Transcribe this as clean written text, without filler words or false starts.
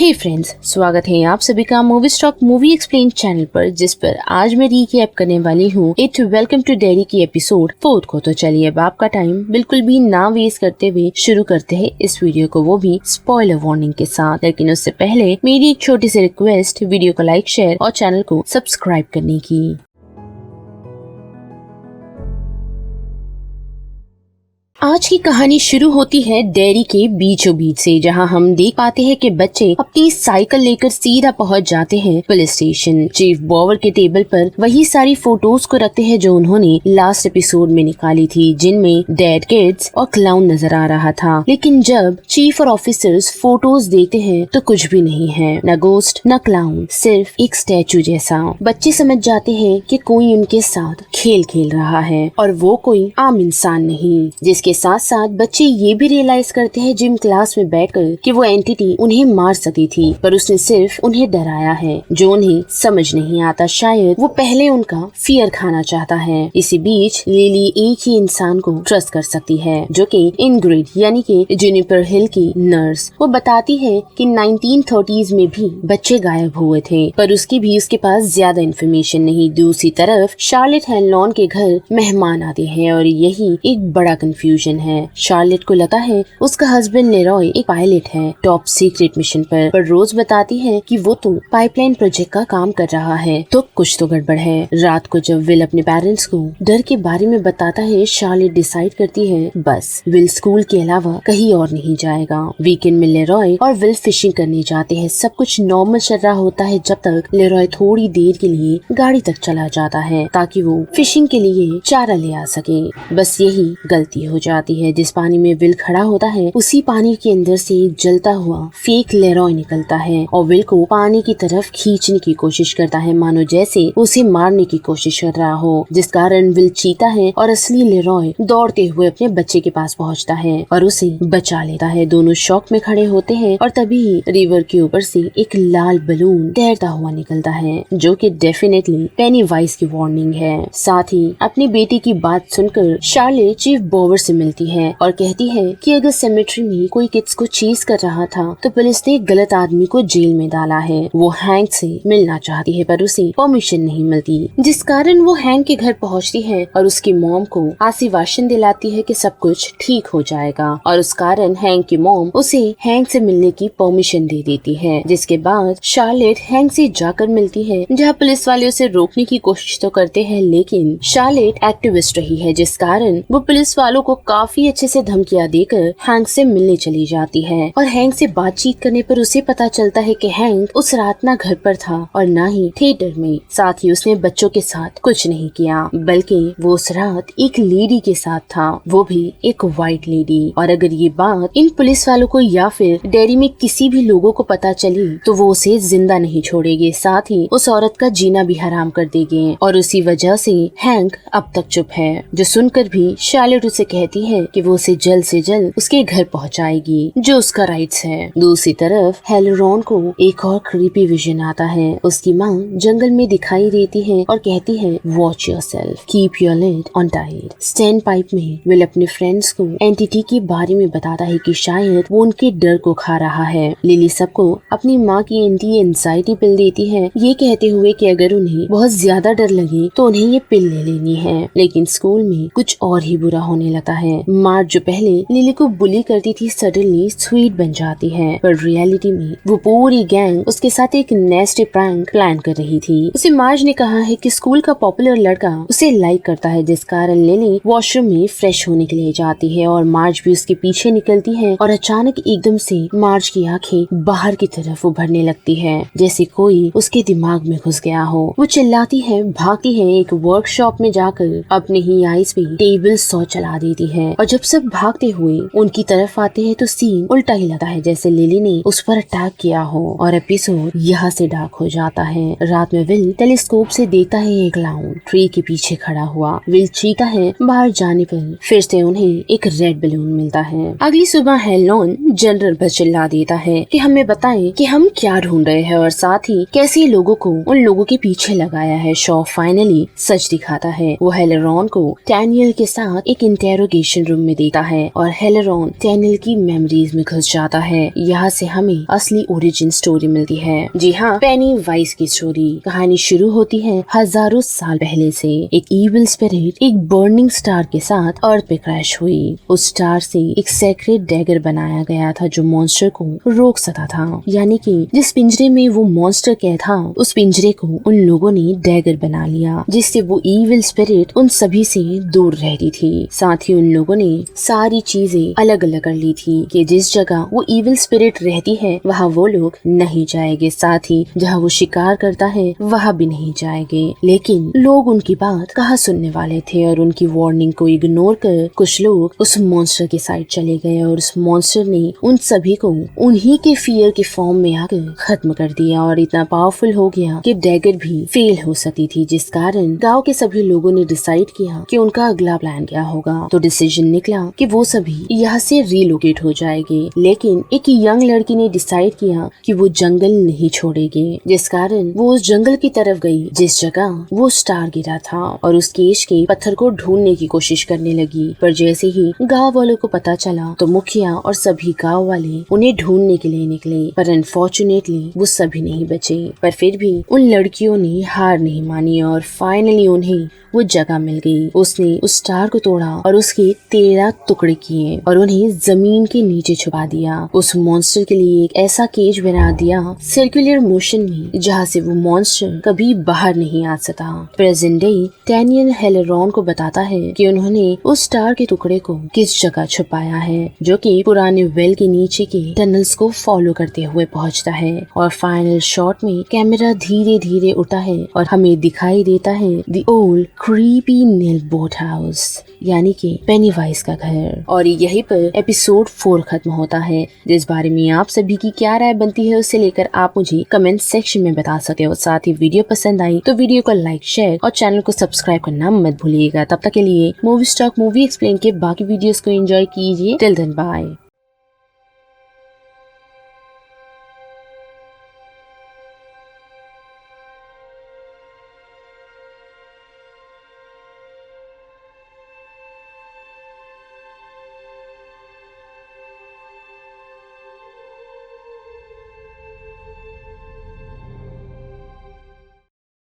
हे friends, स्वागत है आप सभी का movie stock movie explain channel पर, जिस पर आज मैं रीकैप करने वाली हूँ इट वेलकम टू डेरी की एपिसोड 4 को। तो चलिए अब आपका टाइम बिल्कुल भी ना वेस्ट करते हुए शुरू करते हैं इस वीडियो को, वो भी स्पॉइलर वार्निंग के साथ। लेकिन उससे पहले मेरी एक छोटी सी रिक्वेस्ट, वीडियो को लाइक, शेयर और चैनल को सब्सक्राइब करने की। आज की कहानी शुरू होती है डेरी के बीचों बीच से, जहां हम देख पाते हैं कि बच्चे अपनी साइकिल लेकर सीधा पहुंच जाते हैं पुलिस स्टेशन। चीफ बॉवर के टेबल पर वही सारी फोटोज को रखते हैं जो उन्होंने लास्ट एपिसोड में निकाली थी, जिनमें डेड किड्स और क्लाउन नजर आ रहा था। लेकिन जब चीफ और ऑफिसर्स फोटोज देखते हैं तो कुछ भी नहीं है, न गोस्ट न क्लाउन, सिर्फ एक स्टैचू जैसा। बच्चे समझ जाते हैं कि कोई उनके साथ खेल खेल रहा है और वो कोई आम इंसान नहीं। जिसके साथ साथ बच्चे ये भी रियलाइज करते हैं जिम क्लास में बैठकर कि वो एंटिटी उन्हें मार सकती थी, पर उसने सिर्फ उन्हें डराया है, जो उन्हें समझ नहीं आता। शायद वो पहले उनका फियर खाना चाहता है। इसी बीच लिली एक ही इंसान को ट्रस्ट कर सकती है, जो कि इनग्रिड यानी कि जुनिपर हिल की नर्स। वो बताती है कि 1930s में भी बच्चे गायब हुए थे, पर उसकी भी उसके पास ज्यादा इन्फॉर्मेशन नहीं। दूसरी तरफ शार्लेट हेनलॉन के घर मेहमान आते हैं और यही एक बड़ा कंफ्यूजन है। शार्लेट को लगता है उसका हस्बैंड लेरॉय एक पायलट है टॉप सीक्रेट मिशन पर रोज बताती है कि वो तो पाइपलाइन प्रोजेक्ट का काम कर रहा है, तो कुछ तो गड़बड़ है। रात को जब विल अपने पेरेंट्स को डर के बारे में बताता है, शार्लेट डिसाइड करती है बस विल स्कूल के अलावा कहीं और नहीं जाएगा। वीकेंड में लेरॉय और विल फिशिंग करने जाते हैं। सब कुछ नॉर्मल चल रहा होता है जब तक लेरॉय थोड़ी देर के लिए गाड़ी तक चला जाता है ताकि वो फिशिंग के लिए चारा ले आ सके। बस यही गलती हो जाती है। जिस पानी में विल खड़ा होता है उसी पानी के अंदर से जलता हुआ फेक लेरॉय निकलता है और विल को पानी की तरफ खींचने की कोशिश करता है, मानो जैसे उसे मारने की कोशिश कर रहा हो, जिस कारण विल चीता है और असली लेरॉय दौड़ते हुए अपने बच्चे के पास पहुंचता है और उसे बचा लेता है। दोनों शॉक में खड़े होते हैं और तभी रिवर के ऊपर से एक लाल बलून तैरता हुआ निकलता है, जो कि डेफिनेटली पेनीवाइज की वार्निंग है। साथ ही अपनी बेटी की बात सुनकर शार्लेट चीफ बॉवर से मिलती है और कहती है कि अगर सेमेट्री में कोई किड्स को चीज कर रहा था तो पुलिस ने गलत आदमी को जेल में डाला है। वो हैंक से मिलना चाहती है पर उसे परमिशन नहीं मिलती, जिस कारण वो हैंक के घर पहुंचती है और उसकी मॉम को आश्वासन दिलाती है कि सब कुछ ठीक हो जाएगा, और उस कारण हैंक की मॉम उसे हैंक से मिलने की परमिशन दे देती है। जिसके बाद शार्लेट हैंक से जाकर मिलती है, जहाँ पुलिस वाले उसे रोकने की कोशिश तो करते हैं, लेकिन शार्लेट एक्टिविस्ट रही है, जिस कारण वो पुलिस वालों को काफी अच्छे से धमकियां देकर हैंक से मिलने चली जाती है। और हैंक से बातचीत करने पर उसे पता चलता है कि हैंक उस रात ना घर पर था और ना ही थिएटर में। साथ ही उसने बच्चों के साथ कुछ नहीं किया, बल्कि वो उस रात एक लेडी के साथ था, वो भी एक व्हाइट लेडी। और अगर ये बात इन पुलिस वालों को या फिर डेयरी में किसी भी लोगों को पता चली तो वो उसे जिंदा नहीं छोड़ेंगे, साथ ही उस औरत का जीना भी हराम कर देंगे। और उसी वजह से हैंक अब तक चुप है, जो सुनकर भी शार्लेट उसे कहती है कि वो उसे जल्द से जल्द उसके घर पहुंचाएगी, जो उसका राइट्स है। दूसरी तरफ हेलरॉन को एक और क्रीपी विजन आता है। उसकी माँ जंगल में दिखाई देती है और कहती है watch yourself, keep your lid on tight. Standpipe में विल अपने फ्रेंड्स को एंटिटी के बारे में बताता है कि शायद वो उनके डर को खा रहा है। लिली सबको अपनी माँ की एंटी एंजाइटी पिल देती है, ये कहते हुए कि अगर उन्हें बहुत ज्यादा डर लगे तो उन्हें ये पिल ले लेनी है। लेकिन स्कूल में कुछ और ही बुरा होने लगता है। मार्ज जो पहले लिली को बुली करती थी सडनली स्वीट बन जाती है, पर रियलिटी में वो पूरी गैंग उसके साथ एक नेस्टी प्रैंक प्लान कर रही थी। उसे मार्ज ने कहा है कि स्कूल का पॉपुलर लड़का उसे लाइक करता है, जिस कारण लिली वॉशरूम में फ्रेश होने के लिए जाती है और मार्ज भी उसके पीछे निकलती है। और अचानक एकदम से मार्ज की आंखें बाहर की तरफ उभरने लगती है, जैसे कोई उसके दिमाग में घुस गया हो। वो चिल्लाती है, भागती है, एक वर्कशॉप में जाकर अपने ही आईज पे टेबल सॉ चला देती है। और जब सब भागते हुए उनकी तरफ आते हैं तो सीन उल्टा ही लगता है, जैसे लिली ने उस पर अटैक किया हो। और एपिसोड यहाँ से डार्क हो जाता है। रात में विल टेलीस्कोप से देखता है एक क्लाउन ट्री के पीछे खड़ा हुआ। विल चीता है, बाहर जाने पर फिर से उन्हें एक रेड बलून मिलता है। अगली सुबह हेलनॉन जनरल पर चिल्ला देता है कि हमें बताएं कि हम क्या ढूंढ रहे हैं और साथ ही कैसे लोगों को उन लोगों के पीछे लगाया है। शॉ फाइनली सच दिखाता है। वो हेलरॉन को डैनियल के साथ एक इंटेरोगेट ऑपरेशन रूम में देखता है और हेलेरॉन डैनियल की मेमोरीज में घुस जाता है। यहाँ से हमें असली ओरिजिन स्टोरी मिलती है। जी हाँ, पेनी वाइस की स्टोरी। कहानी शुरू होती है हजारों साल पहले से। एक इविल स्पिरिट एक बर्निंग स्टार के साथ अर्थ पे क्रैश हुई। उस स्टार से एक सेक्रेट डैगर बनाया गया था जो मॉन्स्टर को रोक सकता था। यानी कि जिस पिंजरे में वो मॉन्स्टर कैद था, उस पिंजरे को उन लोगों ने डैगर बना लिया, जिससे वो इविल स्पिरिट उन सभी से दूर रहती थी। साथ ही उन लोगों ने सारी चीजें अलग अलग कर ली थी कि जिस जगह वो इविल स्पिरिट रहती है वहाँ वो लोग नहीं जाएंगे, साथ ही जहाँ वो शिकार करता है वहाँ भी नहीं जाएंगे। लेकिन लोग उनकी बात कहाँ सुनने वाले थे और उनकी वार्निंग को इग्नोर कर कुछ लोग उस मॉन्स्टर के साइड चले गए और उस मॉन्स्टर ने उन सभी को उन्हीं के फियर के फॉर्म में आकर खत्म कर दिया और इतना पावरफुल हो गया कि डैगर भी फेल हो सकती थी, जिस कारण गांव के सभी लोगों ने डिसाइड किया कि उनका अगला प्लान क्या होगा। तो डिसीजन निकला कि वो सभी यहाँ से रिलोकेट हो जाएंगे। लेकिन एक यंग लड़की ने डिसाइड किया कि वो जंगल नहीं छोड़ेगी, जिस कारण वो उस जंगल की तरफ गई जिस जगह वो स्टार गिरा था और उस केश के पत्थर को ढूंढने की कोशिश करने लगी। पर जैसे ही गांव वालों को पता चला तो मुखिया और सभी गांव वाले उन्हें ढूंढने के लिए निकले, पर अनफॉर्चुनेटली वो सभी नहीं बचे। पर फिर भी उन लड़कियों ने हार नहीं मानी और फाइनली उन्हें वो जगह मिल गई। उसने उस स्टार को तोड़ा और उसके 13 टुकड़े किए और उन्हें जमीन के नीचे छुपा दिया। उस मॉन्स्टर के लिए एक ऐसा केज बना दिया सर्कुलर मोशन में, जहाँ से वो मॉन्स्टर कभी बाहर नहीं आ सकता। प्रेजेंट डे डैनियल हेलेरॉन को बताता है कि उन्होंने उस स्टार के टुकड़े को किस जगह छुपाया है, जो कि पुराने वेल के नीचे के टनल्स को फॉलो करते हुए पहुँचता है। और फाइनल शॉट में कैमरा धीरे धीरे उठता है और हमें दिखाई देता है the old creepy Neibolt house, यानी कि पेनीवाइज का घर। और यहीं पर एपिसोड 4 खत्म होता है। जिस बारे में आप सभी की क्या राय बनती है उसे लेकर आप मुझे कमेंट सेक्शन में बता सकते हो। साथ ही वीडियो पसंद आई तो वीडियो को लाइक, शेयर और चैनल को सब्सक्राइब करना मत भूलिएगा। तब तक के लिए मूवी स्टॉक मूवी एक्सप्लेन के बाकी वीडियोस को एंजॉय कीजिए। Till then bye.